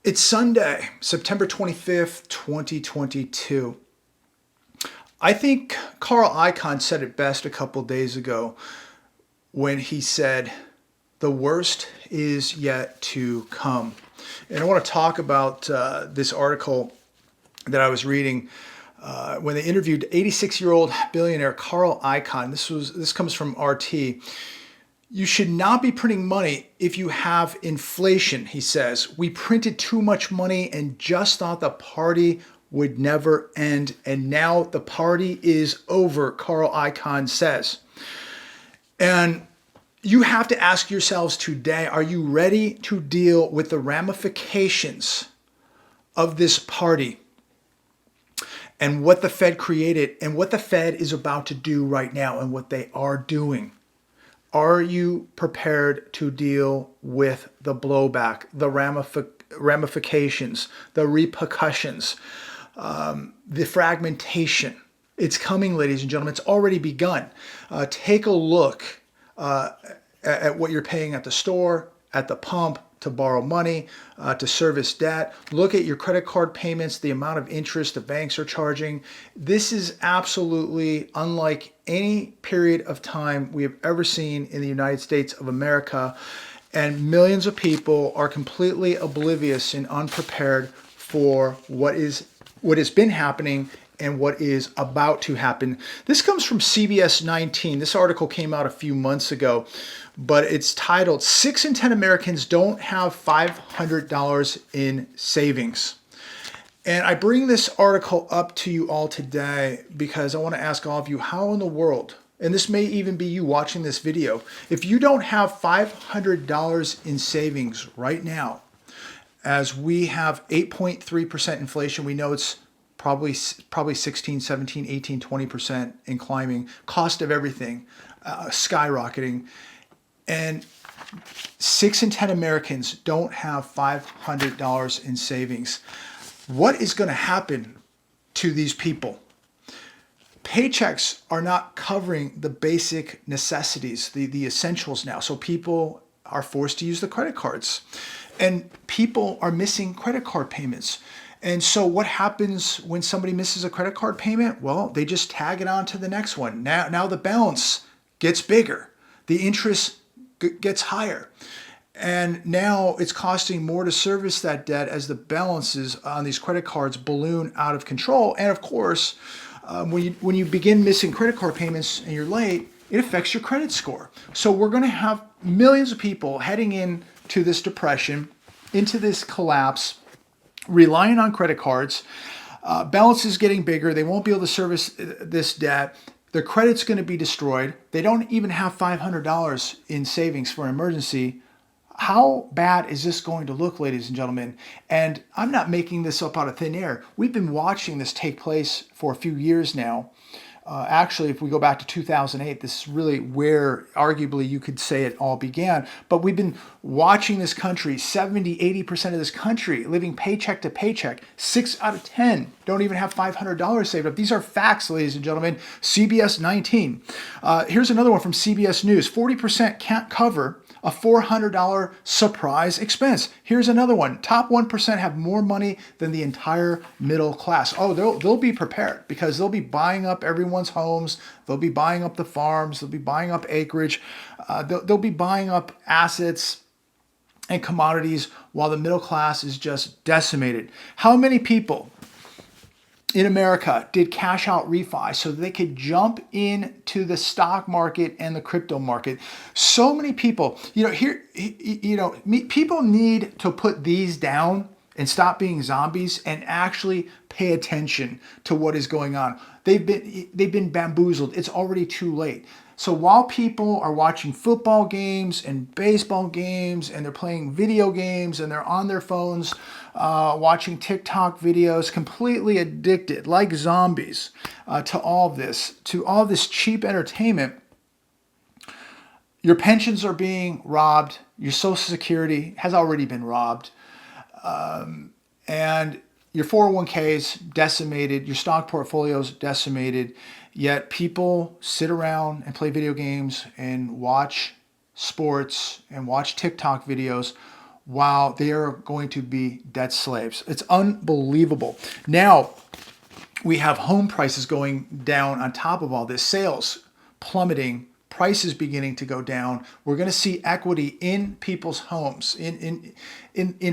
It's Sunday, September 25th, 2022. I think Carl Icahn said it best a couple days ago when he said, "The worst is yet to come." And I want to talk about this article that I was reading when they interviewed 86-year-old billionaire Carl Icahn. This comes from RT. "You should not be printing money if you have inflation," he says. "We printed too much money and just thought the party would never end. And now the party is over," Carl Icahn says. And you have to ask yourselves today, are you ready to deal with the ramifications of this party and what the Fed created and what the Fed is about to do right now and what they are doing? Are you prepared to deal with the blowback, the ramifications, the repercussions, the fragmentation? It's coming, ladies and gentlemen. It's already begun. Take a look at what you're paying at the store, at the pump, to borrow money, to service debt. Look at your credit card payments, the amount of interest the banks are charging. This is absolutely unlike any period of time we have ever seen in the United States of America. And millions of people are completely oblivious and unprepared for what has been happening and what is about to happen. This comes from CBS 19. This article came out a few months ago, but it's titled, "6 in 10 Americans Don't Have $500 in Savings." And I bring this article up to you all today because I want to ask all of you, how in the world, and this may even be you watching this video, if you don't have $500 in savings right now, as we have 8.3% inflation, we know it's probably 16, 17, 18, 20% and climbing. Cost of everything skyrocketing. And 6 in 10 Americans don't have $500 in savings. What is going to happen to these people? Paychecks are not covering the basic necessities, the essentials now. So people are forced to use the credit cards. And people are missing credit card payments. And so what happens when somebody misses a credit card payment? Well, they just tag it on to the next one. Now the balance gets bigger. The interest gets higher. And now it's costing more to service that debt as the balances on these credit cards balloon out of control. And of course, when you begin missing credit card payments and you're late, it affects your credit score. So we're going to have millions of people heading into this depression, into this collapse, relying on credit cards. Balances getting bigger. They won't be able to service this debt. Their credit's going to be destroyed. They don't even have $500 in savings for an emergency. How bad is this going to look, ladies and gentlemen? And I'm not making this up out of thin air. We've been watching this take place for a few years now. Actually, if we go back to 2008, this is really where arguably you could say it all began. But we've been watching this country, 70, 80% of this country living paycheck to paycheck. 6 out of 10 don't even have $500 saved up. These are facts, ladies and gentlemen. CBS 19. Here's another one from CBS News. 40% can't cover a $400 surprise expense. Here's another one. Top 1% have more money than the entire middle class. Oh, they'll be prepared because they'll be buying up everyone's homes. They'll be buying up the farms. They'll be buying up acreage. They'll be buying up assets and commodities while the middle class is just decimated. How many people in America did cash out refi so they could jump into the stock market and the crypto market? So many people, people need to put these down and stop being zombies and actually pay attention to what is going on. They've been bamboozled. It's already too late. So while people are watching football games and baseball games and they're playing video games and they're on their phones watching TikTok videos, completely addicted like zombies to all this cheap entertainment, your pensions are being robbed. Your Social Security has already been robbed. And your 401ks decimated, your stock portfolios decimated, yet people sit around and play video games and watch sports and watch TikTok videos while they are going to be debt slaves. It's unbelievable. Now, we have home prices going down on top of all this, sales plummeting, prices beginning to go down. We're going to see equity in people's homes, in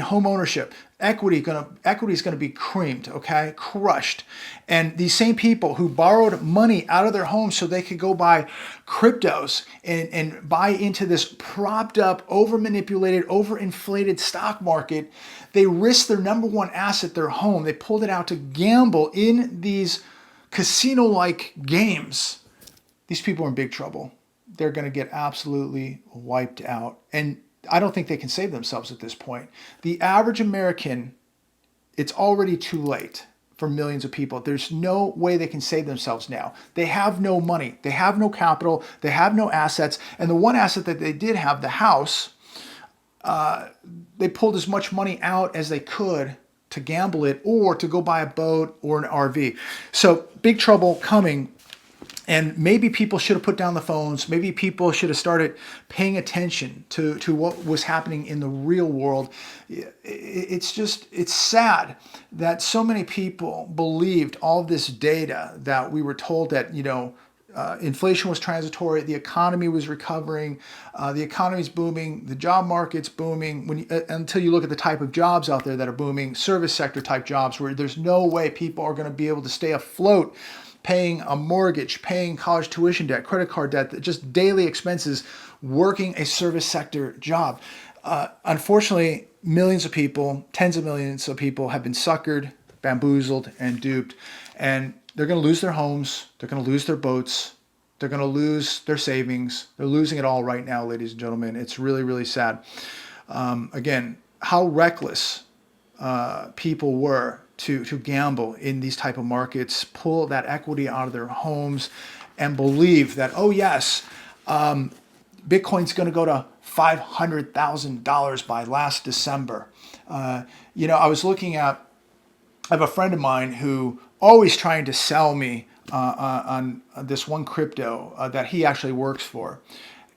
home ownership. Equity is going to be creamed, okay, crushed. And these same people who borrowed money out of their homes so they could go buy cryptos and buy into this propped up, over manipulated, over inflated stock market, they risked their number one asset, their home. They pulled it out to gamble in these casino-like games. These people are in big trouble. They're going to get absolutely wiped out. And I don't think they can save themselves at this point. The average American, it's already too late for millions of people. There's no way they can save themselves now. They have no money. They have no capital. They have no assets. And the one asset that they did have, the house, they pulled as much money out as they could to gamble it or to go buy a boat or an RV. So big trouble coming. And maybe people should have put down the phones. Maybe people should have started paying attention to what was happening in the real world. It's sad that so many people believed all of this data, that we were told that, inflation was transitory, the economy was recovering, the economy's booming, the job market's booming. Until you look at the type of jobs out there that are booming, service sector type jobs, where there's no way people are going to be able to stay afloat, paying a mortgage, paying college tuition debt, credit card debt, just daily expenses, working a service sector job. Unfortunately, millions of people, tens of millions of people have been suckered, bamboozled, and duped. And they're going to lose their homes. They're going to lose their boats. They're going to lose their savings. They're losing it all right now, ladies and gentlemen. It's really, really sad. Again, how reckless people were to gamble in these type of markets, pull that equity out of their homes, and believe that, oh yes, Bitcoin's going to go to $500,000 by last December. I was looking at, I have a friend of mine who always trying to sell me on this one crypto that he actually works for.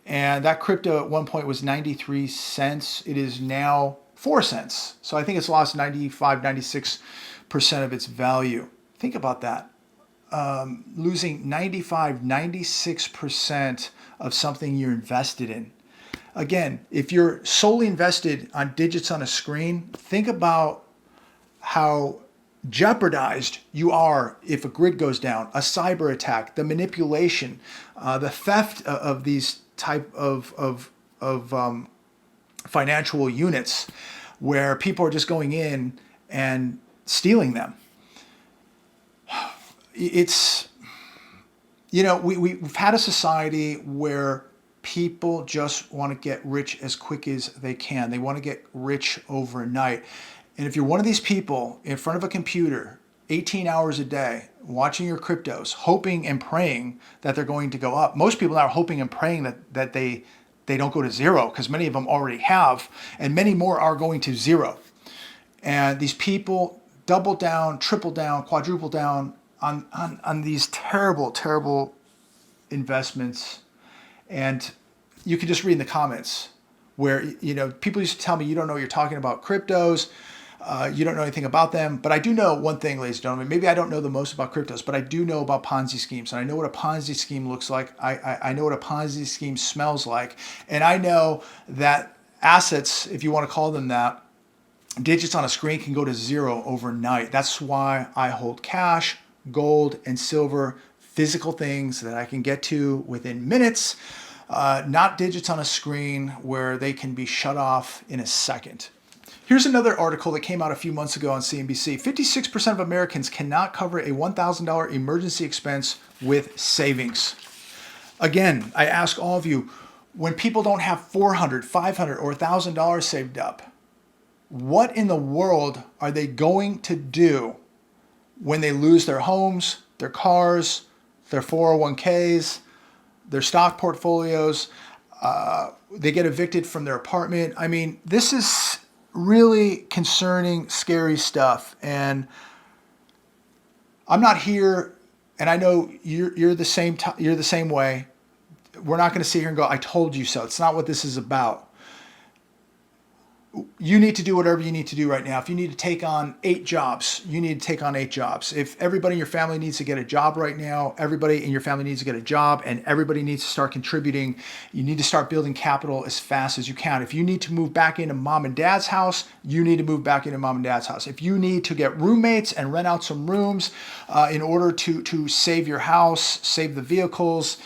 And that crypto at one point was 93 cents. It is now 4 cents. So I think it's lost 96% of its value. Think about that. Losing 96% of something you're invested in. Again, if you're solely invested on digits on a screen, think about how jeopardized you are if a grid goes down, a cyber attack, the manipulation, the theft of these type of financial units, where people are just going in and stealing them. It's, we've had a society where people just want to get rich as quick as they can. They want to get rich overnight. And if you're one of these people in front of a computer 18 hours a day, watching your cryptos, hoping and praying that they're going to go up. Most people are hoping and praying that they don't go to zero, because many of them already have, and many more are going to zero. And these people double down, triple down, quadruple down on these terrible, terrible investments. And you can just read in the comments where, people used to tell me, you don't know what you're talking about cryptos. You don't know anything about them. But I do know one thing, ladies and gentlemen. Maybe I don't know the most about cryptos, but I do know about Ponzi schemes. And I know what a Ponzi scheme looks like. I know what a Ponzi scheme smells like. And I know that assets, if you want to call them that, digits on a screen can go to zero overnight. That's why I hold cash, gold, and silver, physical things that I can get to within minutes, not digits on a screen where they can be shut off in a second. Here's another article that came out a few months ago on CNBC. 56% of Americans cannot cover a $1,000 emergency expense with savings. Again, I ask all of you, when people don't have $400, $500, or $1,000 saved up, what in the world are they going to do when they lose their homes, their cars, their 401ks, their stock portfolios? They get evicted from their apartment. I mean, this is really concerning, scary stuff. And I'm not here, and I know you're the same. You're the same way. We're not going to sit here and go, "I told you so." It's not what this is about. you need to do whatever you need to do right now. If you need to take on 8 jobs, you need to take on 8 jobs. If everybody in your family needs to get a job right now, everybody in your family needs to get a job, and everybody needs to start contributing, you need to start building capital as fast as you can. If you need to move back into mom and dad's house, you need to move back into mom and dad's house. If you need to get roommates and rent out some rooms in order to save your house, save the vehicles,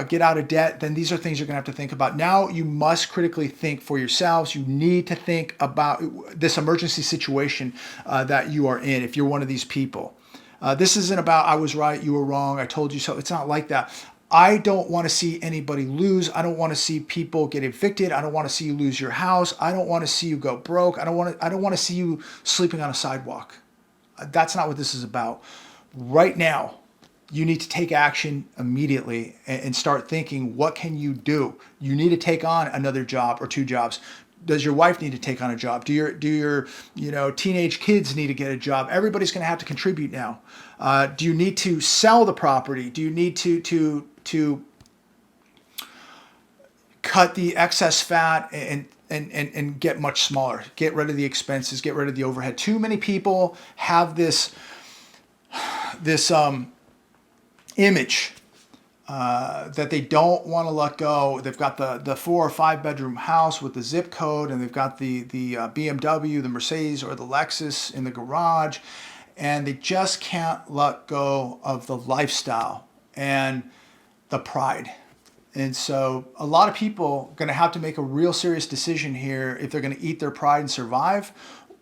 get out of debt, then these are things you're going to have to think about. Now you must critically think for yourselves. You need to think about this emergency situation that you are in if you're one of these people. This isn't about I was right, you were wrong, I told you so. It's not like that. I don't want to see anybody lose. I don't want to see people get evicted. I don't want to see you lose your house. I don't want to see you go broke. I don't want to see you sleeping on a sidewalk. That's not what this is about. Right now, you need to take action immediately and start thinking, what can you do? You need to take on another job or 2 jobs. Does your wife need to take on a job? Do your teenage kids need to get a job? Everybody's going to have to contribute now. Do you need to sell the property? Do you need to cut the excess fat and get much smaller? Get rid of the expenses, get rid of the overhead. Too many people have this image that they don't want to let go. They've got the 4 or 5 bedroom house with the zip code, and they've got the BMW, the Mercedes, or the Lexus in the garage, and they just can't let go of the lifestyle and the pride. And so a lot of people are going to have to make a real serious decision here if they're going to eat their pride and survive,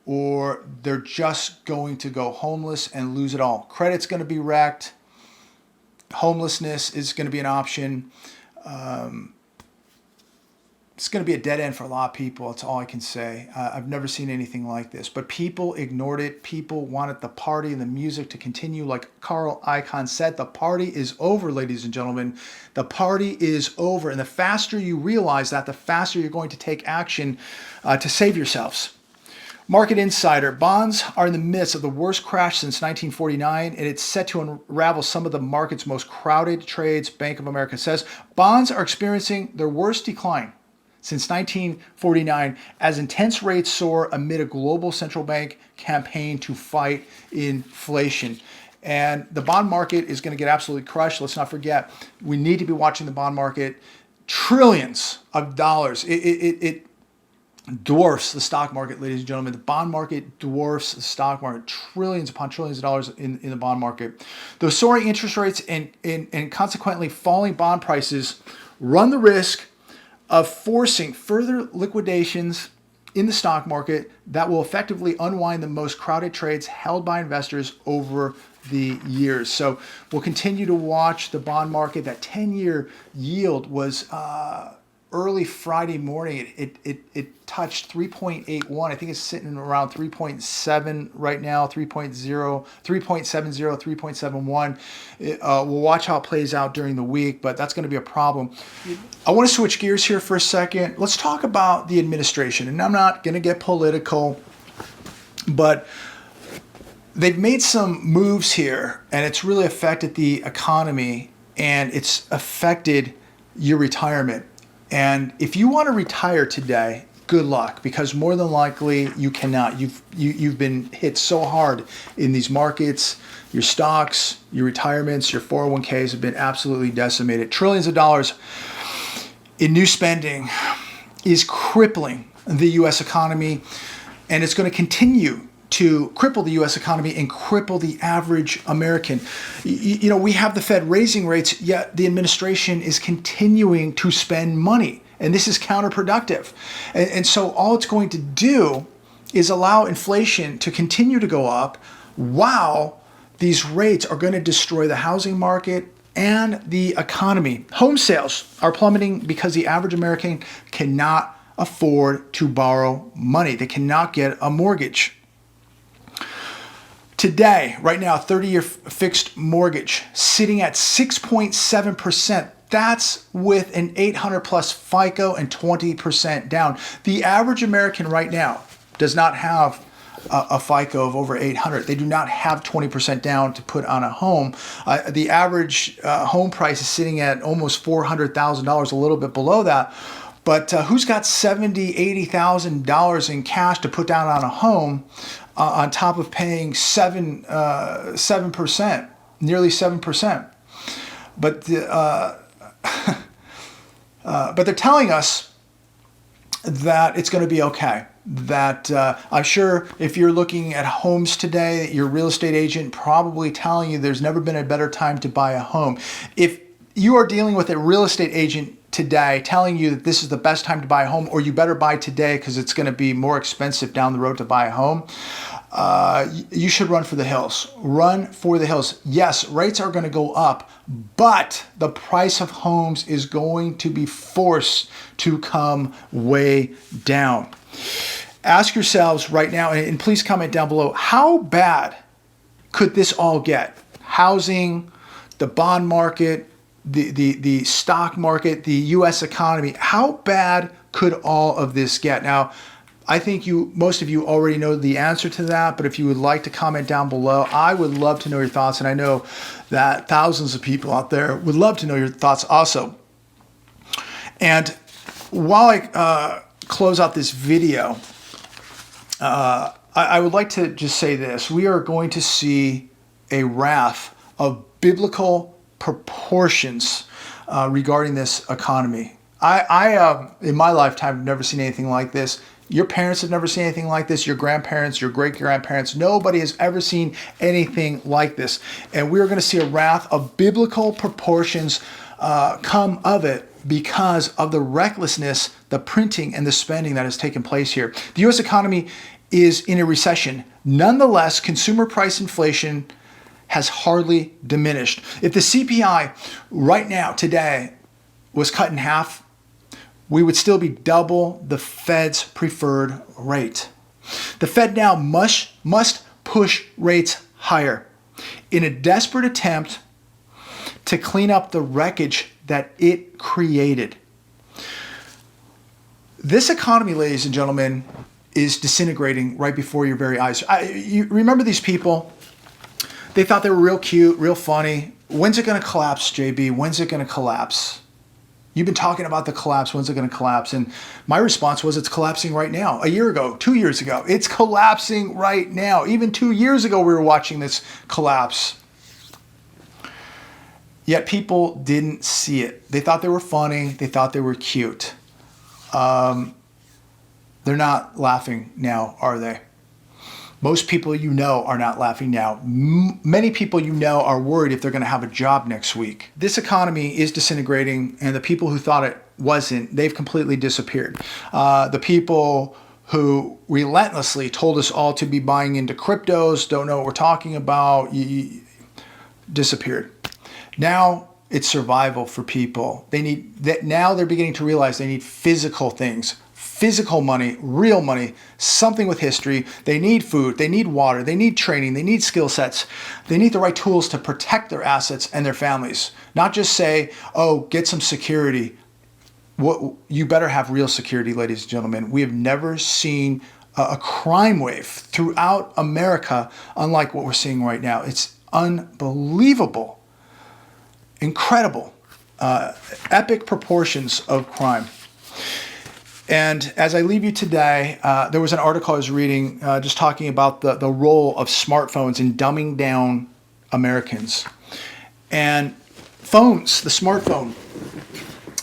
or they're just going to go homeless and lose it all. Credit's going to be wrecked. Homelessness is going to be an option. It's going to be a dead end for a lot of people. That's all I can say. I've never seen anything like this. But people ignored it. People wanted the party and the music to continue. Like Carl Icahn said, the party is over, ladies and gentlemen. The party is over. And the faster you realize that, the faster you're going to take action to save yourselves. Market Insider, bonds are in the midst of the worst crash since 1949, and it's set to unravel some of the market's most crowded trades. Bank of America says bonds are experiencing their worst decline since 1949 as intense rates soar amid a global central bank campaign to fight inflation. And the bond market is going to get absolutely crushed. Let's not forget, we need to be watching the bond market. Trillions of dollars. It dwarfs the stock market, ladies and gentlemen. The bond market dwarfs the stock market. Trillions upon trillions of dollars in the bond market. Those soaring interest rates and consequently falling bond prices run the risk of forcing further liquidations in the stock market that will effectively unwind the most crowded trades held by investors over the years. So we'll continue to watch the bond market. That 10-year yield was early Friday morning. It touched 3.81. I think it's sitting around 3.7 right now, 3.0, 3.70, 3.71. We'll watch how it plays out during the week, but that's going to be a problem. I want to switch gears here for a second. Let's talk about the administration. And I'm not going to get political, but they've made some moves here, and it's really affected the economy, and it's affected your retirement. And if you want to retire today, good luck, because more than likely you cannot. You've been hit so hard in these markets. Your stocks, your retirements, your 401ks have been absolutely decimated. Trillions of dollars in new spending is crippling the U.S. economy, and it's going to continue to cripple the U.S. economy and cripple the average American. You know, we have the Fed raising rates, yet the administration is continuing to spend money, and this is counterproductive. And so all it's going to do is allow inflation to continue to go up while these rates are going to destroy the housing market and the economy. Home sales are plummeting because the average American cannot afford to borrow money. They cannot get a mortgage. Today, right now, 30-year fixed mortgage sitting at 6.7%. That's with an 800 plus FICO and 20% down. The average American right now does not have a FICO of over 800. They do not have 20% down to put on a home. The average home price is sitting at almost $400,000, a little bit below that. But who's got $70,000, $80,000 in cash to put down on a home on top of paying 7%, nearly 7%? But but they're telling us that it's going to be okay. That I'm sure if you're looking at homes today, your real estate agent probably telling you there's never been a better time to buy a home. If you are dealing with a real estate agent today telling you that this is the best time to buy a home, or you better buy today because it's going to be more expensive down the road to buy a home, you should run for the hills. Run for the hills. Yes, rates are going to go up, but the price of homes is going to be forced to come way down. Ask yourselves right now, and please comment down below, how bad could this all get? Housing, the bond market, the stock market, the U.S. economy. How bad could all of this get? Now, I think most of you already know the answer to that, but if you would like to comment down below, I would love to know your thoughts, and I know that thousands of people out there would love to know your thoughts also. And while I close out this video, I would like to just say this. We are going to see a wrath of biblical proportions regarding this economy. I in my lifetime have never seen anything like this. Your parents have never seen anything like this. Your grandparents, your great-grandparents, nobody has ever seen anything like this. And we're going to see a wrath of biblical proportions come of it because of the recklessness, the printing, and the spending that has taken place here. The U.S. economy is in a recession. Nonetheless, consumer price inflation has hardly diminished. If the CPI right now, today, was cut in half, we would still be double the Fed's preferred rate. The Fed now must push rates higher in a desperate attempt to clean up the wreckage that it created. This economy, ladies and gentlemen, is disintegrating right before your very eyes. You remember these people? They thought they were real cute, real funny. When's it going to collapse, JB? When's it going to collapse? You've been talking about the collapse. When's it going to collapse? And my response was, it's collapsing right now. A year ago, 2 years ago, it's collapsing right now. Even 2 years ago, we were watching this collapse. Yet people didn't see it. They thought they were funny. They thought they were cute. They're not laughing now, are they? Most people you know are not laughing now. Many people you know are worried if they're going to have a job next week. This economy is disintegrating, and the people who thought it wasn't, they've completely disappeared. The people who relentlessly told us all to be buying into cryptos, don't know what we're talking about, disappeared. Now it's survival for people. They need that. Now they're beginning to realize they need physical things. Physical money, real money, something with history. They need food, they need water, they need training, they need skill sets. They need the right tools to protect their assets and their families. Not just say, oh, get some security. You better have real security, ladies and gentlemen. We have never seen a crime wave throughout America unlike what we're seeing right now. It's unbelievable, incredible, epic proportions of crime. And as I leave you today, there was an article I was reading just talking about the role of smartphones in dumbing down Americans. And phones, the smartphone,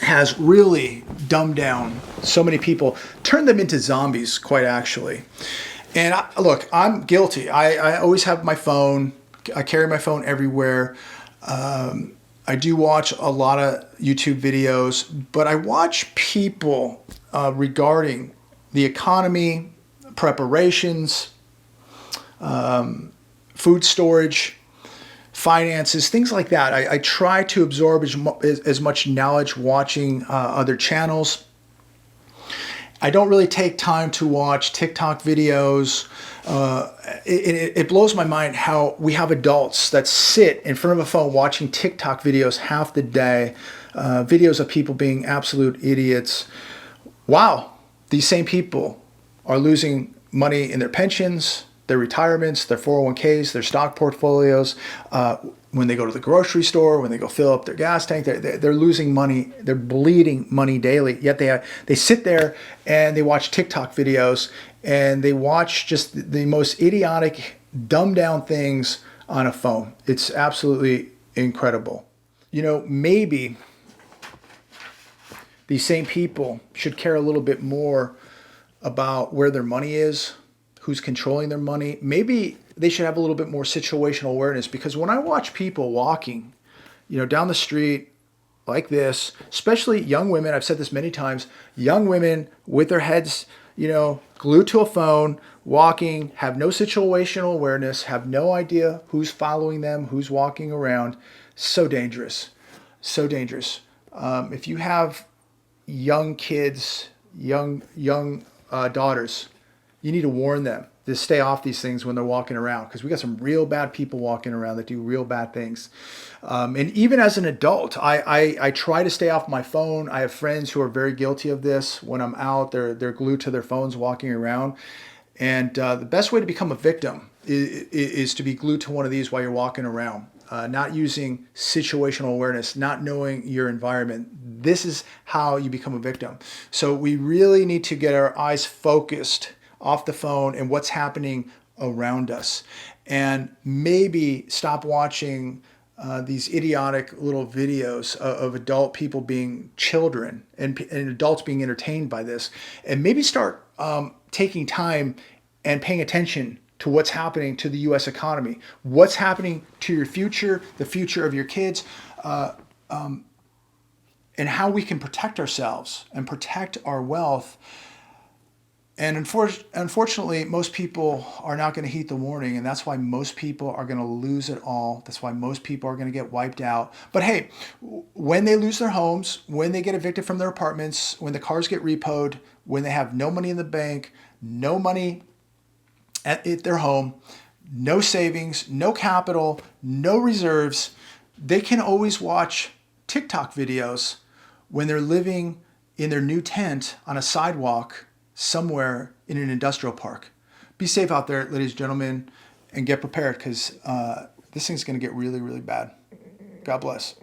has really dumbed down so many people, turned them into zombies, quite actually. And look, I'm guilty. I always have my phone. I carry my phone everywhere. I do watch a lot of YouTube videos, but I watch people regarding the economy, preparations, food storage, finances, things like that. I try to absorb as much knowledge watching other channels. I don't really take time to watch TikTok videos. It blows my mind how we have adults that sit in front of a phone watching TikTok videos half the day, videos of people being absolute idiots. Wow, these same people are losing money in their pensions, their retirements, their 401ks, their stock portfolios. when they go to the grocery store, when they go fill up their gas tank, they're losing money. They're bleeding money daily. Yet they sit there and they watch TikTok videos and they watch just the most idiotic, dumbed down things on a phone. It's absolutely incredible. You know, maybe these same people should care a little bit more about where their money is, who's controlling their money. Maybe they should have a little bit more situational awareness, because when I watch people walking, you know, down the street like this, especially young women, I've said this many times, young women with their heads, you know, glued to a phone, walking, have no situational awareness, have no idea who's following them, who's walking around. So dangerous. So dangerous. If you have young kids, young daughters, you need to warn them to stay off these things when they're walking around, because we got some real bad people walking around that do real bad things. And even as an adult, I try to stay off my phone. I have friends who are very guilty of this. When I'm out, they're glued to their phones walking around. And the best way to become a victim is to be glued to one of these while you're walking around. Not using situational awareness, not knowing your environment. This is how you become a victim. So we really need to get our eyes focused off the phone and what's happening around us. And maybe stop watching these idiotic little videos of adult people being children and adults being entertained by this. And maybe start taking time and paying attention to what's happening to the U.S. economy, what's happening to your future, the future of your kids, and how we can protect ourselves and protect our wealth. And unfortunately, most people are not going to heed the warning, and that's why most people are going to lose it all. That's why most people are going to get wiped out. But hey, when they lose their homes, when they get evicted from their apartments, when the cars get repoed, when they have no money in the bank, no money at their home, no savings, no capital, no reserves, they can always watch TikTok videos when they're living in their new tent on a sidewalk somewhere in an industrial park. Be safe out there, ladies and gentlemen, and get prepared, because this thing's going to get really, really bad. God bless.